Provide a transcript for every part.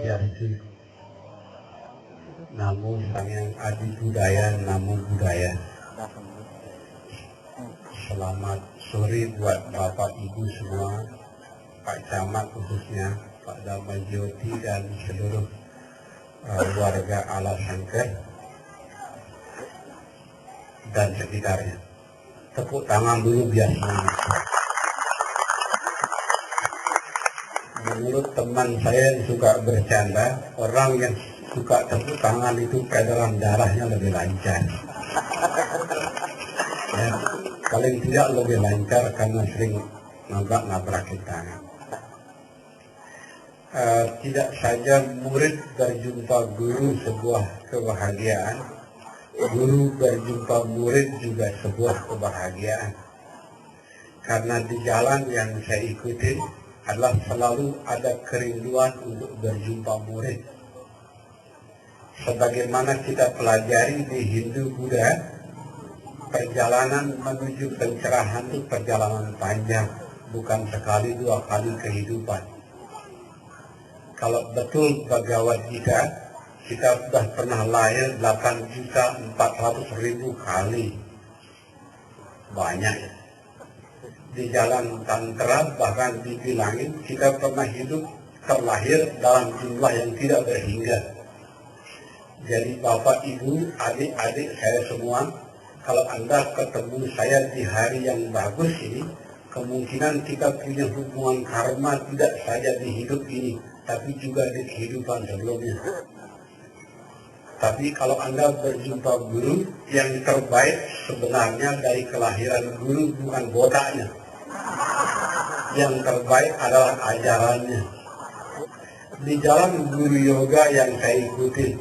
Swastiastu. Namo yang adi budaya, namo budaya. Selamat sore buat Bapak Ibu semua, Pak Camat khususnya, Pak Damajyoti dan seluruh warga Alasangker dan sekitarnya. Tepuk tangan dulu biasanya. Menurut teman saya yang suka bercanda, orang yang suka tepuk tangan itu peredaran darahnya lebih lancar. Ya, paling tidak lebih lancar karena sering nabrak-nabrakin tangan. Tidak saja murid berjumpa guru sebuah kebahagiaan, guru berjumpa murid juga sebuah kebahagiaan. Karena di jalan yang saya ikuti adalah selalu ada kerinduan untuk berjumpa murid. Sebagaimana kita pelajari di Hindu Buddha, perjalanan menuju pencerahan itu perjalanan panjang, bukan sekali dua kali kehidupan. Kalau betul Bhagavad Gita, kita sudah pernah lahir 8.400.000 kali. Banyak ya. Di jalan tantra bahkan dibilangin kita pernah hidup terlahir dalam jumlah yang tidak berhingga. Jadi Bapak, Ibu, adik-adik saya semua, kalau Anda ketemu saya di hari yang bagus ini, kemungkinan kita punya hubungan karma tidak saja di hidup ini, tapi juga di kehidupan sebelumnya. Tapi kalau Anda berjumpa guru, yang terbaik sebenarnya dari kelahiran guru bukan botaknya. Yang terbaik adalah ajarannya. Di jalan guru yoga yang saya ikuti,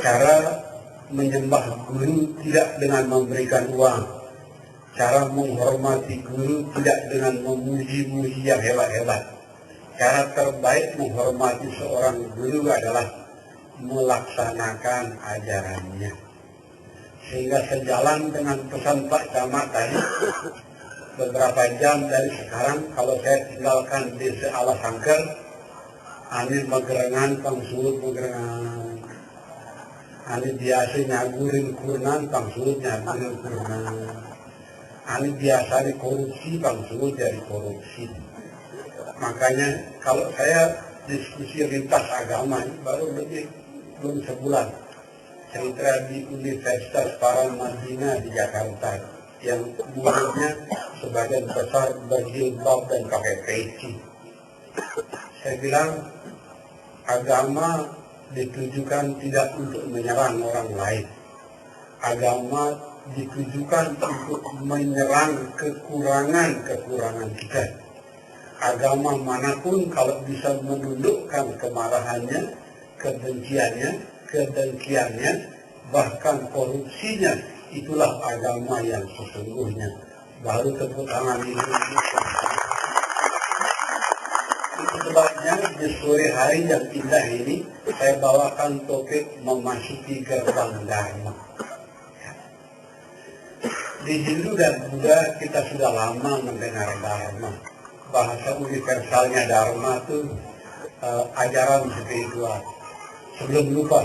cara menyembah guru tidak dengan memberikan uang. Cara menghormati guru tidak dengan memuji-muji yang hebat-hebat. Cara terbaik menghormati seorang guru adalah melaksanakan ajarannya. Sehingga sejalan dengan pesan Pak Camat tadi, beberapa jam dari sekarang kalau saya tinggalkan desa Alasangker, ani magerengan pang sulut magerengan, ani biasa nyagurin kurnan pang sulut nyagurin kurnan, ani biasa di korupsi pang sulut jadi korupsi. Makanya kalau saya diskusi lintas agama baru belum sebulan, cerita di Universitas Paramadina di Jakarta yang muridnya sebagian besar berjilbab dan pakai peci. Saya bilang agama ditujukan tidak untuk menyerang orang lain. Agama ditujukan untuk menyerang kekurangan-kekurangan kita. Agama manapun kalau bisa menundukkan kemarahannya, kebenciannya, kedengkiannya, bahkan korupsinya, itulah agama yang sesungguhnya. Baru tepuk tangan ini. Itu sebabnya di sore hari yang indah ini, saya bawakan topik memasuki gerbang Dharma. Di Hindu dan Buddha kita sudah lama mendengar Dharma. Bahasa universalnya Dharma itu ajaran spiritual. Sebelum lupa.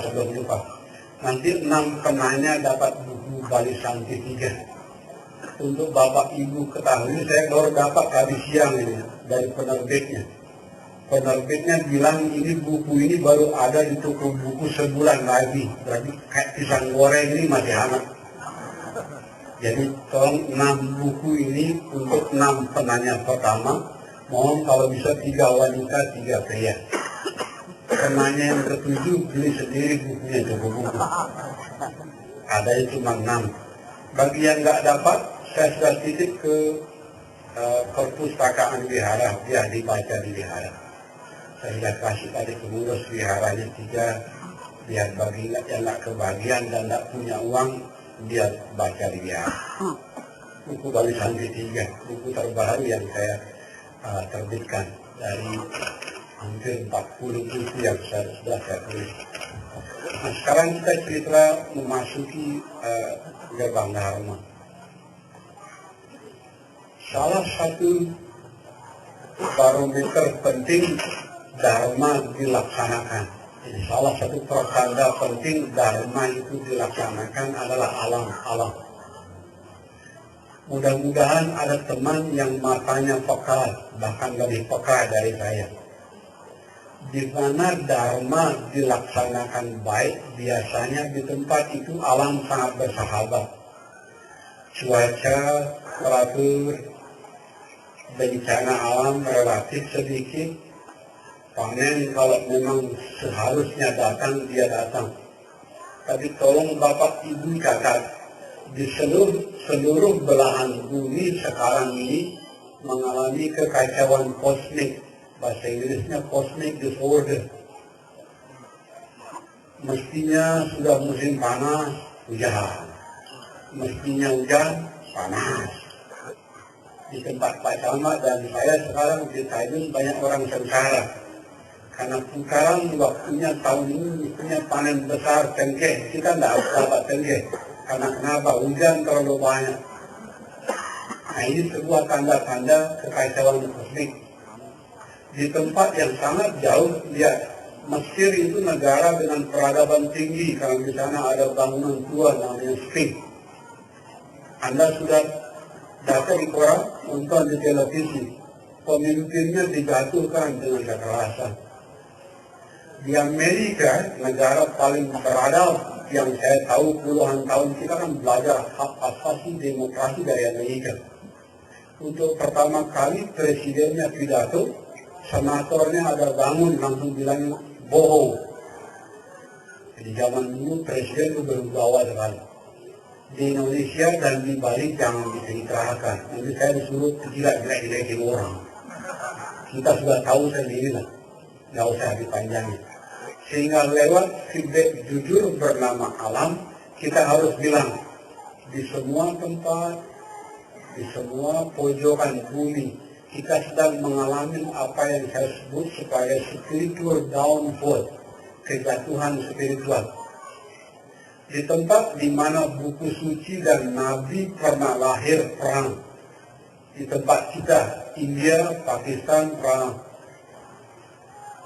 Nanti 6 penanya dapat buku Bali Santi 3. Untuk Bapak Ibu ketahui, saya baru dapat tadi siang ini dari penerbitnya. Penerbitnya bilang ini buku ini baru ada di toko buku sebulan lagi. Berarti kayak pisang goreng ini masih hangat. Jadi tolong 6 buku ini untuk 6 penanya pertama. Mohon kalau bisa 3 wanita, 3 pria. Penanya yang ke-7 beli sendiri bukunya, buku. Ada cuma 6. Bagi yang nggak dapat, saya sudah titip ke perpustakaan wihara, biar dibaca di wihara. Saya sudah kasih tadi pengurus wiharanya 3, biar bagi yang nggak kebagian dan nggak punya uang, dia baca di wihara. Buku Bali Santi 3, buku terbaru yang saya terbitkan dari hampir 40 buku yang sudah saya tulis. Nah, sekarang kita cerita memasuki gerbang Dharma. Salah satu barometer penting Dharma dilaksanakan. Jadi salah satu pertanda penting Dharma itu dilaksanakan adalah alam. Mudah-mudahan ada teman yang matanya peka, bahkan lebih peka dari saya. Di mana Dharma dilaksanakan baik, biasanya di tempat itu alam sangat bersahabat. Cuaca teratur, bencana alam relatif sedikit, panen kalau memang seharusnya datang, dia datang. Tapi tolong Bapak Ibu catat, di seluruh belahan bumi sekarang ini mengalami kekacauan kosmik. Bahasa Inggrisnya cosmic disorder. Mestinya sudah musim panas, hujan. Mestinya hujan, panas. Di tempat Pak Camat dan saya sekarang di Taidun banyak orang sengsara. Karena sekarang waktunya tahun ini punya panen besar tengkeh. Kita tidak dapat tengkeh. Karena kenapa? Hujan terlalu banyak. Nah, ini sebuah tanda-tanda kekacauan kosmik. Di tempat yang sangat jauh, lihat, Mesir itu negara dengan peradaban tinggi, karena di sana ada bangunan tua namanya Sphinx. Anda sudah dapat di koran, nonton di televisi, pemimpinnya dijatuhkan dengan kekerasan. Di Amerika, negara paling beradab yang saya tahu puluhan tahun, kita kan belajar hak asasi demokrasi dari Amerika. Untuk pertama kali presidennya pidato, senatornya ada bangun langsung bilang bohong. Di zaman dulu presiden itu berwibawa sekali. Di Indonesia dan di Bali jangan diceritakan. Nanti saya disuruh jelek-jelekin orang. Kita sudah tahu sendiri lah, nggak usah dipanjangin. Sehingga lewat feedback jujur bernama alam, kita harus bilang di semua tempat, di semua pojokan bumi, kita sedang mengalami apa yang saya sebut sebagai spiritual downfall, kejatuhan spiritual. Di tempat di mana buku suci dan nabi pernah lahir perang. Di tempat kita, India, Pakistan, perang.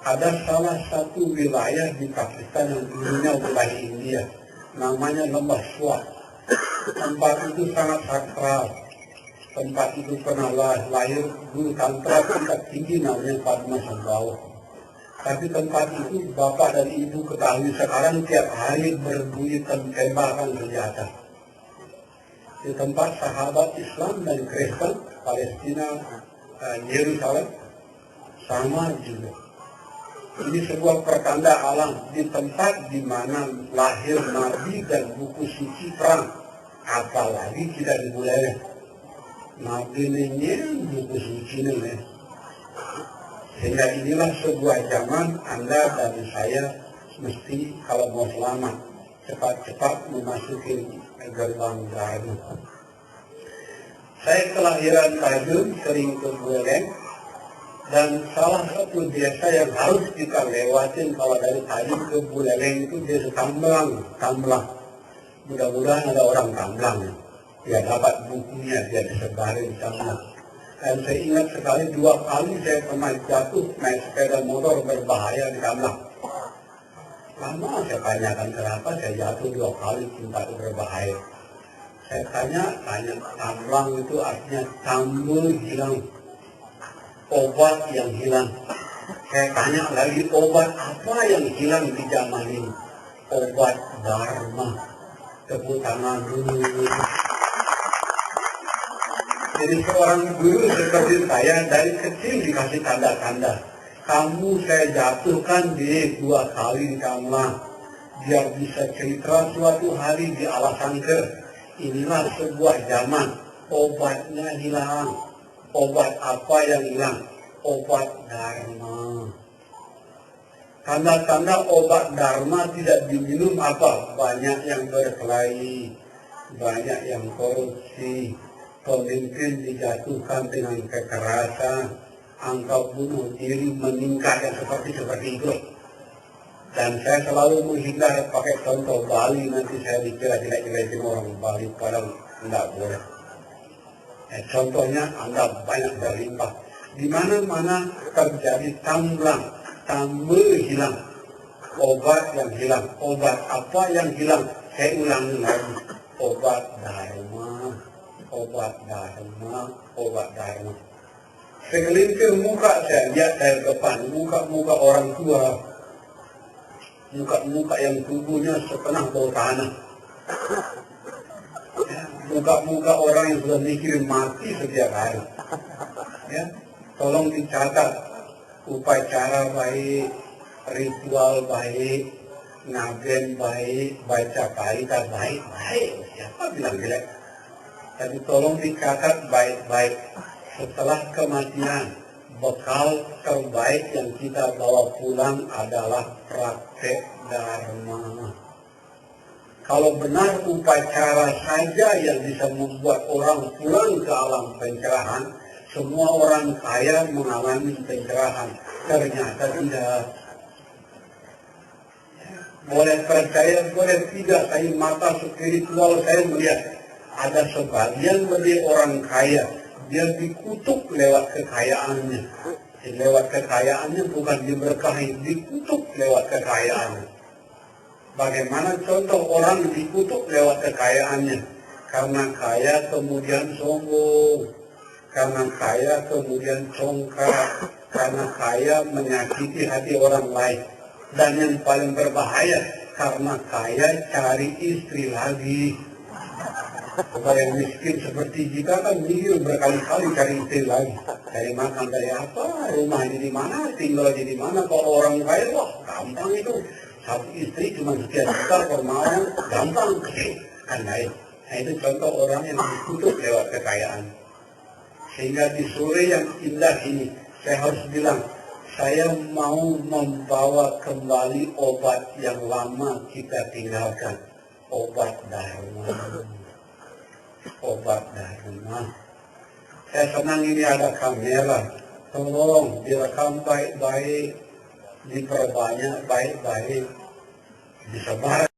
Ada salah satu wilayah di Pakistan yang dulunya wilayah India, namanya Lembah Swat. Tempat itu sangat sakral. Tempat itu pernah lahir guru tantra tingkat tinggi namanya Padmasambhava. Tapi tempat itu bapak dan ibu ketahui sekarang tiap hari berbunyi tembakan senjata. Di tempat sahabat Islam dan Kristen, Palestina, Yerusalem, sama juga. Ini sebuah pertanda alam di tempat di mana lahir nabi dan buku suci perang. Apalagi kita dimulai nabi ini buku suci ini. Sehingga inilah sebuah zaman Anda dan saya mesti kalau mau selamat cepat-cepat memasuki gerbang baru. Saya kelahiran Taidun, sering ke Buleleng, dan salah satu desa yang harus kita lewatin kalau dari Taidun ke Buleleng itu desa Tamblang. Mudah-mudahan ada orang Tamblang. Dia dapat bukunya, dia disebarin di sana. Dan saya ingat sekali 2 kali saya pernah jatuh naik sepeda motor berbahaya di Tamblang. Lama saya tanyakan kenapa saya jatuh 2 kali tempat berbahaya. Saya tanya Tamblang itu artinya tambul hilang, obat yang hilang. Saya tanya lagi, obat apa yang hilang di zaman ini? Obat Dharma. Tepuk tangan dulu. Jadi seorang guru seperti saya dari kecil dikasih tanda-tanda. Kamu saya jatuhkan di 2 kali di Tamblang. Biar bisa cerita suatu hari di Alasangker. Inilah sebuah zaman. Obatnya hilang. Obat apa yang hilang? Obat Dharma. Tanda-tanda obat Dharma tidak diminum apa? Banyak yang berkelahi. Banyak yang korupsi. Pemimpin dijatuhkan dengan kekerasan, angka bunuh diri meningkat yang seperti itu. Dan saya selalu menghindar pakai contoh Bali, nanti saya dikira jelek-jelekin orang Bali, padahal tidak boleh. Contohnya Anda banyak berlimpah. Di mana-mana terjadi Tamblang, tambah hilang. Obat yang hilang. Obat apa yang hilang? Saya ulangi lagi. Obat dharma. Obat dharma. Obat dharma. Segelintir muka saya lihat dari depan. Muka-muka orang tua. Muka-muka yang tubuhnya setengah bau tanah. Ya, muka-muka orang yang sudah mikir mati setiap hari. Ya, tolong dicatat upacara baik, ritual baik, ngaben baik, baca baita baik. Siapa bilang jelek? Tapi tolong dicatat baik-baik. Setelah kematian, bekal terbaik yang kita bawa pulang adalah praktek dharma. Kalau benar upacara saja yang bisa membuat orang pulang ke alam pencerahan, semua orang kaya mengalami pencerahan. Ternyata tidak. Boleh percaya, boleh tidak. Tapi mata spiritual saya melihat ada sebagian dari orang kaya. Dia dikutuk lewat kekayaannya. Lewat kekayaannya bukan diberkahi, dikutuk lewat kekayaannya. Bagaimana contoh orang dikutuk lewat kekayaannya? Karena kaya kemudian sombong. Karena kaya kemudian congkak. Karena kaya menyakiti hati orang lain. Dan yang paling berbahaya, karena kaya cari istri lagi. Supaya yang miskin seperti kita kan mikir berkali-kali cari istri lagi. Cari makan dari apa, rumahnya di mana, tinggal di mana. Kalau orang kaya, wah gampang itu. Satu istri cuma sekian juta per malam, gampang. Kan lain. Nah itu contoh orang yang dikutuk lewat kekayaan. Sehingga di sore yang indah ini, saya harus bilang, saya mau membawa kembali obat yang lama kita tinggalkan. Obat dharma. Obat dharma. Saya senang ini ada kamera. Tolong direkam baik-baik, diperbanyak baik-baik, disebar.